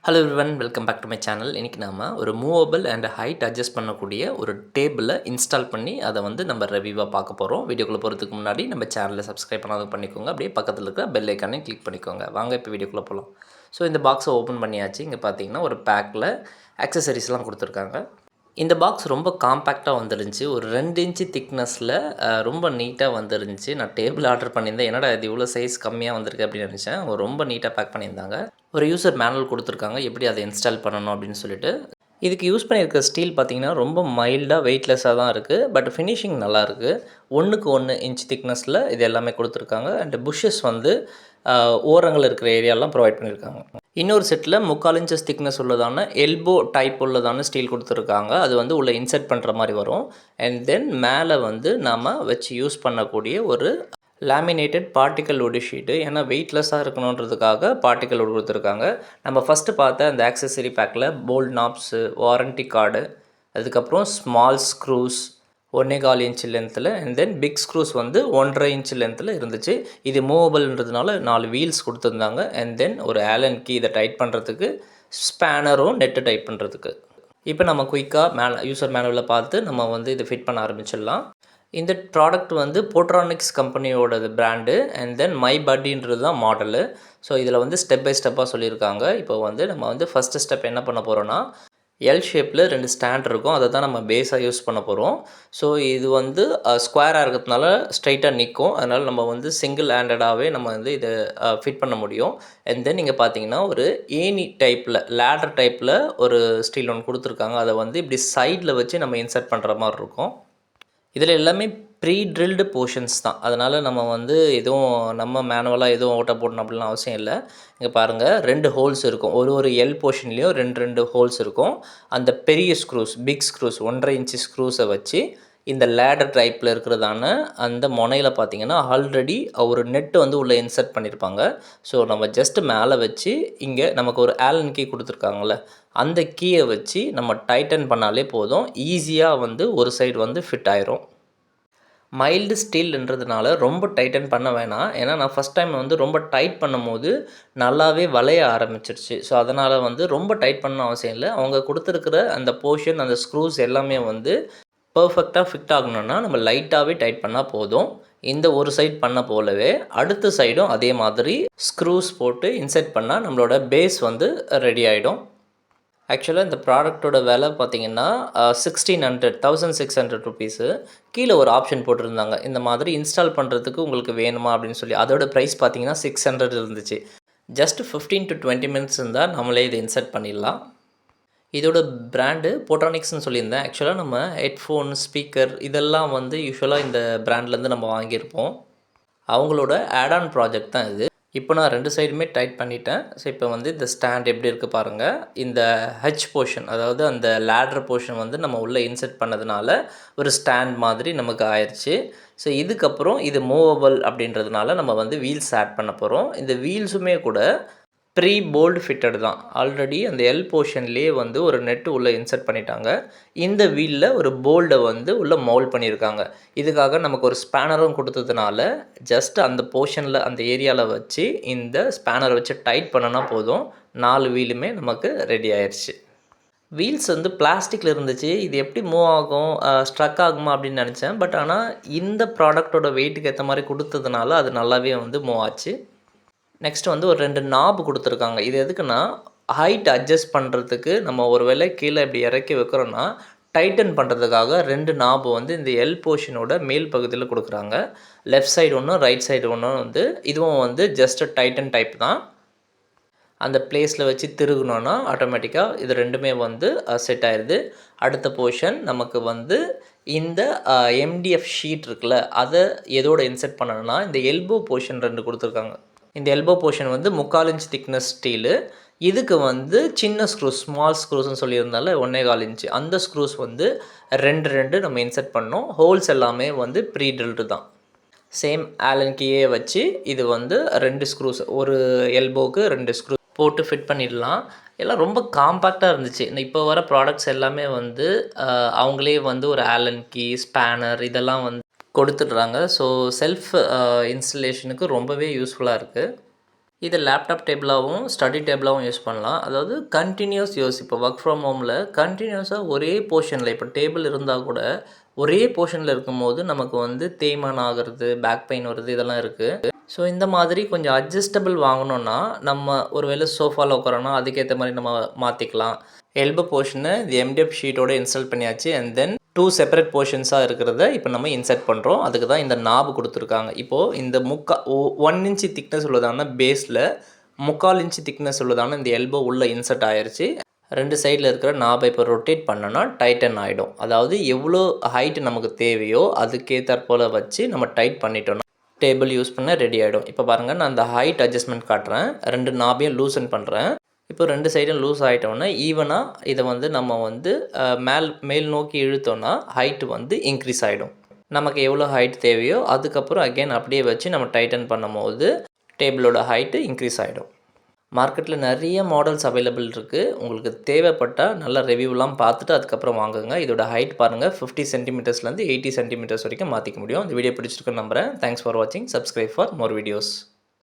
Hello everyone, welcome back to my channel. இன்றைக்கி நாம் ஒரு மூவபிள் அண்ட் ஹைட் அட்ஜஸ்ட் பண்ணக்கூடிய ஒரு டேபிளை இன்ஸ்டால் பண்ணி அதை நம்ம ரிவ்யூவாக பார்க்க போகிறோம். வீடியோக்குள்ளே போகிறதுக்கு முன்னாடி நம்ம சேனலை சப்ஸ்கிரைப் பண்ணாத பண்ணிக்கோங்க. அப்படியே பக்கத்தில் இருக்கிற பெல் ஐக்கானே கிளிக் பண்ணிக்கோங்க. வாங்க இப்போ வீடியோக்குள்ளே போகலாம். ஸோ இந்த பாக்ஸை ஓப்பன் பண்ணியாச்சு. இங்கே பார்த்தீங்கன்னா ஒரு பேக்கில் ஆக்சசரிஸ்லாம் கொடுத்துருக்காங்க. இந்த பாக்ஸ் ரொம்ப காம்பேக்டாக வந்துருந்துச்சு. ஒரு 2 இன்ச்சு திக்னஸில் ரொம்ப நீட்டாக வந்துருந்துச்சு. நான் டேபிள் ஆர்டர் பண்ணியிருந்தேன். என்னடா இது இவ்வளோ சைஸ் கம்மியாக வந்திருக்கு அப்படின்னு நினச்சேன். அவங்க ரொம்ப நீட்டாக பேக் பண்ணியிருந்தாங்க. ஒரு யூசர் மேனுவல் கொடுத்துருக்காங்க, எப்படி அதை இன்ஸ்டால் பண்ணணும் அப்படின்னு சொல்லிட்டு. இதுக்கு யூஸ் பண்ணியிருக்க ஸ்டீல் பார்த்திங்கன்னா ரொம்ப மைல்டாக வெயிட்லெஸ்ஸாக தான் இருக்குது. பட் ஃபினிஷிங் நல்லாயிருக்கு. 1க்கு 1 இன்ச் திக்னஸில் இது எல்லாமே கொடுத்துருக்காங்க. அண்ட் புஷ்ஷஸ் ஓரங்கள் இருக்கிற ஏரியாலாம் ப்ரொவைட் பண்ணியிருக்காங்க. இன்னொரு செட்டில் 3/4 இன்ச்சஸ் திக்னஸ் உள்ளதான எல்போ டைப் உள்ளதான ஸ்டீல் கொடுத்துருக்காங்க. அது உள்ளே இன்சர்ட் பண்ணுற மாதிரி வரும். அண்ட் தென் மேலே நாம் வச்சு யூஸ் பண்ணக்கூடிய ஒரு லேமினேட்டட் பார்ட்டிக்கல் வுட் ஷீட்டு. ஏன்னா வெயிட்லெஸ்ஸாக இருக்கணுன்றதுக்காக பார்ட்டிக்கல் வுட் கொடுத்துருக்காங்க. நம்ம ஃபஸ்ட்டு பார்த்த அந்த ஆக்சசரி பேக்கில் போல்ட் நாப்ஸு, வாரண்ட்டி கார்டு, அதுக்கப்புறம் ஸ்மால் ஸ்க்ரூஸ் 1.25 இன்ச் லென்த்தில், and then big screws 1.5 inch லென்த்தில் இருந்துச்சு. இது மூவபிள்ன்றதுனால 4 வீல்ஸ் கொடுத்துருந்தாங்க. அண்ட் தென் ஒரு ஆலன் கீ இதை டைட் பண்ணுறதுக்கு, ஸ்பேனரும் நெட்டு டைட் பண்ணுறதுக்கு. இப்போ நம்ம குயிக்காக யூசர் மேனுவலில் பார்த்து நம்ம இதை ஃபிட் பண்ண ஆரம்பிச்சிடலாம். இந்த ப்ராடக்ட் போட்ரானிக்ஸ் கம்பெனியோடது பிராண்டு. அண்ட் தென் மை பட்டின்றது தான் மாடலு. ஸோ இதில் ஸ்டெப் பை ஸ்டெப்பாக சொல்லியிருக்காங்க. இப்போ நம்ம ஃபஸ்ட்டு ஸ்டெப் என்ன பண்ண போகிறோன்னா, எல் ஷேப்பில் 2 ஸ்டாண்ட் இருக்கும். அதை தான் நம்ம பேஸாக யூஸ் பண்ண போகிறோம். ஸோ இது ஸ்கொயராக இருக்கிறதுனால ஸ்ட்ரைட்டாக நிற்கும். அதனால் நம்ம சிங்கிள் ஹேண்டடாகவே நம்ம இதை ஃபிட் பண்ண முடியும். அண்ட் தென் நீங்கள் பார்த்தீங்கன்னா ஒரு ஏணி டைப்பில், லேடர் டைப்பில் ஒரு ஸ்டீல் ஒன்று கொடுத்துருக்காங்க. அதை இப்படி சைடில் வச்சு நம்ம இன்சர்ட் பண்ணுற மாதிரி இருக்கும். இதில் எல்லாமே ப்ரீ ட்ரில்டு போர்ஷன்ஸ் தான். அதனால் நம்ம எதுவும் நம்ம மேனுவலாக எதுவும் ஓட்ட போடணும் அப்படிலாம் அவசியம் இல்லை. இங்கே பாருங்கள், 2 ஹோல்ஸ் இருக்கும். ஒரு எல் போர்ஷன்லேயும் 2 ஹோல்ஸ் இருக்கும். அந்த பெரிய ஸ்க்ரூஸ், பிக் ஸ்க்ரூஸ் 1.5 இன்ச்சு ஸ்க்ரூஸை வச்சு இந்த லேடர் டைப்பில் இருக்கிறதான அந்த முனையில் பார்த்திங்கன்னா ஆல்ரெடி ஒரு நெட்டு உள்ளே இன்சர்ட் பண்ணியிருப்பாங்க. ஸோ நம்ம ஜஸ்ட்டு மேலே வச்சு இங்கே நமக்கு ஒரு ஆலன் கீ கொடுத்துருக்காங்கள, அந்த கீயை வச்சு நம்ம டைட்டன் பண்ணாலே போதும். ஈஸியாக ஒரு சைடு ஃபிட் ஆயிரும். மைல்டு ஸ்டீல்ன்றதுனால ரொம்ப டைட்டன் பண்ண வேணாம். ஏன்னா நான் ஃபஸ்ட் டைம் ரொம்ப டைட் பண்ணும்போது நல்லாவே வளைய ஆரம்பிச்சிருச்சு. ஸோ அதனால் ரொம்ப டைட் பண்ண அவசியம் இல்லை. அவங்க கொடுத்துருக்கிற அந்த போர்ஷன், அந்த ஸ்க்ரூஸ் எல்லாமே பர்ஃபெக்டாக ஃபிட் ஆகணும்னா நம்ம லைட்டாகவே டைட் பண்ணால் போதும். இந்த ஒரு சைட் பண்ண போலவே அடுத்த சைடும் அதே மாதிரி ஸ்க்ரூஸ் போட்டு இன்செர்ட் பண்ணால் நம்மளோட பேஸ் ரெடி ஆகிடும். ஆக்சுவலாக இந்த ப்ராடக்ட்டோட விலை பார்த்திங்கன்னா 1600 ருபீஸு. கீழே ஒரு ஆப்ஷன் போட்டிருந்தாங்க, இந்த மாதிரி இன்ஸ்டால் பண்ணுறதுக்கு உங்களுக்கு வேணுமா அப்படின்னு சொல்லி. அதோட ப்ரைஸ் பார்த்திங்கன்னா 600 இருந்துச்சு. ஜஸ்ட் 15 to 20 மினிட்ஸ் இருந்தால் நம்மளே இதை இன்சர்ட் பண்ணிடலாம். இதோட பிராண்டு போட்ரானிக்ஸ்னு சொல்லியிருந்தேன். ஆக்சுவலாக நம்ம ஹெட்ஃபோன், ஸ்பீக்கர் இதெல்லாம் யூஸ்வலாக இந்த பிராண்ட்லேருந்து நம்ம வாங்கியிருப்போம். அவங்களோட ஆட்-ஆன் ப்ராஜெக்ட் தான் இது. இப்போ நான் 2 சைடுமே டைட் பண்ணிட்டேன். ஸோ இப்போ இந்த ஸ்டாண்ட் எப்படி இருக்குது பாருங்கள். இந்த ஹெச் போர்ஷன், அதாவது அந்த லேடர் போர்ஷன் நம்ம உள்ளே இன்சர்ட் பண்ணதுனால ஒரு ஸ்டாண்ட் மாதிரி நமக்கு ஆயிடுச்சு. ஸோ இதுக்கப்புறம் இது மூவபிள் அப்படின்றதுனால நம்ம வீல்ஸ் ஆட் பண்ண போகிறோம். இந்த வீல்ஸுமே கூட ப்ரீ போல்டு ஃபிட்டட் தான். ஆல்ரெடி அந்த எல் போர்ஷன்லேயே ஒரு நெட்டு உள்ளே இன்சர்ட் பண்ணிட்டாங்க. இந்த வீலில் ஒரு போல்டை உள்ளே மவுல்ட் பண்ணியிருக்காங்க. இதுக்காக நமக்கு ஒரு ஸ்பேனரும் கொடுத்ததுனால ஜஸ்ட் அந்த போர்ஷனில், அந்த ஏரியாவில் வச்சு இந்த ஸ்பேனரை வச்சு டைட் பண்ணினா போதும். 4 வீலுமே நமக்கு ரெடி ஆயிடுச்சு. வீல்ஸ் பிளாஸ்டிக்கில் இருந்துச்சு. இது எப்படி மூவ் ஆகும், ஸ்ட்ரக் ஆகுமா அப்படின்னு நினச்சேன். பட் ஆனால் இந்த ப்ராடக்டோட வெயிட்டுக்கு ஏற்ற மாதிரி கொடுத்ததுனால அது நல்லாவே மூவ் ஆச்சு. நெக்ஸ்ட் ஒரு 2 நாப் கொடுத்துருக்காங்க. இது எதுக்குன்னா, ஹைட் அட்ஜஸ்ட் பண்ணுறதுக்கு நம்ம ஒரு வேளை கீழே இப்படி இறக்கி வைக்கிறோன்னா டைட்டன் பண்ணுறதுக்காக 2 நாப் இந்த எல் போர்ஷனோட மேல் பகுதியில் கொடுக்குறாங்க. லெஃப்ட் சைடு ஒன்று, ரைட் சைடு ஒன்று இதுவும் ஜஸ்ட் டைட்டன் டைப் தான். அந்த பிளேஸில் வச்சு திருகுனோன்னா ஆட்டோமேட்டிக்காக இது 2மே செட் ஆயிடுது. அடுத்த போர்ஷன் நமக்கு இந்த எம்டிஎஃப் ஷீட் இருக்குல்ல, அதை எதோட இன்செர்ட் பண்ணணும்னா இந்த எல்போ போர்ஷன் 2 கொடுத்துருக்காங்க. இந்த elbow portion 3/4 inch thickness steel. இதுக்கு சின்ன ஸ்க்ரூஸ், ஸ்மால் ஸ்க்ரூஸ்ன்னு சொல்லியிருந்தால 1.25 இன்ச்சு, அந்த ஸ்க்ரூஸ் 2 நம்ம இன்சர்ட் பண்ணோம். ஹோல்ஸ் எல்லாமே ப்ரீ ட்ரில்டு தான். சேம் ஆலன் கீயே வச்சு இது 2 ஸ்க்ரூஸ், ஒரு எல்போவுக்கு 2 ஸ்க்ரூ போட்டு ஃபிட் பண்ணிடலாம். எல்லாம் ரொம்ப காம்பேக்டாக இருந்துச்சு. இப்போ வர ப்ராடக்ட்ஸ் எல்லாமே அவங்களே ஒரு ஆலன் கீ, ஸ்பேனர் இதெல்லாம் கொடுத்துட்றாங்க. ஸோ செல்ஃப் இன்ஸ்டலேஷனுக்கு ரொம்பவே யூஸ்ஃபுல்லாக இருக்குது. இது லேப்டாப் டேபிளாகவும் ஸ்டடி டேபிளாகவும் யூஸ் பண்ணலாம். அதாவது கண்டினியூஸ் யூஸ். இப்போ ஒர்க் ஃப்ரம் ஹோமில் கண்டினியூஸாக ஒரே போர்ஷனில் இப்போ டேபிள் இருந்தால் கூட ஒரே போர்ஷனில் இருக்கும்போது நமக்கு வந்து தேய்மானம் ஆகிறது, பேக் பெயின் வருது, இதெல்லாம் இருக்குது. ஸோ இந்த மாதிரி கொஞ்சம் அட்ஜஸ்டபிள் வாங்கணுன்னா நம்ம ஒரு வேளை சோஃபாவில் உட்காரோன்னா அதுக்கேற்ற மாதிரி நம்ம மாற்றிக்கலாம். எல்போ போர்ஷனை இந்த எம்டிஎஃப் ஷீட்டோட இன்ஸ்டால் பண்ணியாச்சு. அண்ட் தென் 2 செப்பரேட் போர்ஷன்ஸாக இருக்கிறத இப்போ நம்ம இன்சர்ட் பண்ணுறோம். அதுக்கு தான் இந்த நாப் கொடுத்துருக்காங்க. இப்போது இந்த 1 இன்ச்சு திக்னஸ் உள்ளதான பேஸில் 3/4 இன்ச்சு திக்னஸ் உள்ளதான இந்த எல்போ உள்ளே இன்சர்ட் ஆயிடுச்சு. 2 சைடில் இருக்கிற நாபை இப்போ ரொட்டேட் பண்ணோன்னா டைட்டன் ஆகிடும். அதாவது எவ்வளோ ஹைட் நமக்கு தேவையோ அதுக்கேற்றாற்போல் வச்சு நம்ம டைட் பண்ணிட்டோம்னா டேபிள் யூஸ் பண்ண ரெடி ஆகிடும். இப்போ பாருங்கள், நான் அந்த ஹைட் அட்ஜஸ்ட்மெண்ட் காட்டுறேன். 2 நாபையும் லூசன் பண்ணுறேன். இப்போ 2 சைடும் லூஸ் ஆகிட்டோன்னா ஈவனாக இதை வந்து நம்ம வந்து மேல் நோக்கி இழுத்தோன்னா ஹைட்டு வந்து இன்க்ரீஸ் ஆகிடும். நமக்கு எவ்வளோ ஹைட் தேவையோ அதுக்கப்புறம் அகெயின் அப்படியே வச்சு நம்ம டைட்டன் பண்ணும்போது டேபிளோட ஹைட்டு இன்க்ரீஸ் ஆகிடும். மார்க்கெட்டில் நிறைய மாடல்ஸ் அவைலபிள் இருக்குது. உங்களுக்கு தேவைப்பட்டால் நல்ல ரிவ்யூலாம் பார்த்துட்டு அதுக்கப்புறம் வாங்குங்க. இதோட ஹைட் பாருங்கள், 50 சென்டிமீட்டர்ஸ்லேருந்து 80 சென்டிமீட்டர்ஸ் வரைக்கும் மாற்றிக்க முடியும். இந்த வீடியோ பிடிச்சிருக்குன்னு நம்புகிறேன். தேங்க்ஸ் ஃபார் வாட்சிங். Subscribe for more videos.